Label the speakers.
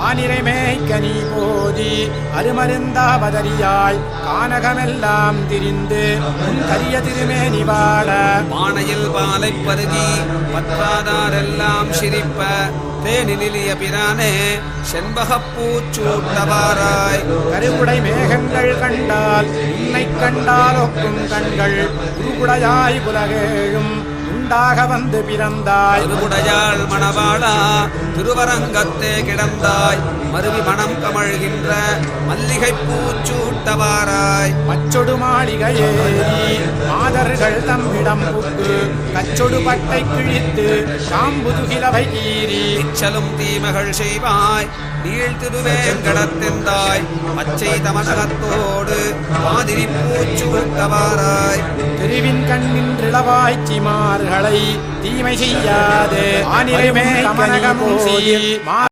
Speaker 1: ஆனிரைமேய்க்கனி போதி அருமருந்தாவதரியாய் கானகமெல்லாம் திரிந்து உன் கரிய திருமேனி வாழ
Speaker 2: பானையில் பாலை பருகி பற்றாதாரெல்லாம் சிரிப்ப தேனிலிய பிரானே செண்பகப்பூச்சூட்டவாராய்
Speaker 1: கருகுடை மேகங்கள் கண்டால் உன்னை கண்டால் ஒக்கும் கண்கள் குருகுடையாய் புலகேழும் உண்டாக வந்து பிறந்தாய்
Speaker 2: திருகுடையாள் மணவாளா திருவரங்கத்தே கிடந்தாய் மருவி மனம் கமழ்கின்ற மல்லிகை பூச்சூட்டவாராய்
Speaker 1: மச்சொடு மாளிகையேறி மாதர்கள் தம்மிடம் புக்கு கச்சொடு பட்டை கிழித்து சாம்புதுகிலவை கீறி
Speaker 2: இச்சலும் தீமகள் செய்வாய் நீள் திருவேங்கடத்தெந்தாய் பச்சை தமனகத்தோடு மாதிரி பூச்சூட்டவாராய்
Speaker 1: திருவின் கண்ணின்றிளவாய்ச்சிமார்களை தீமை செய்யாது ஆனிரைமே கமனகம் செய்ய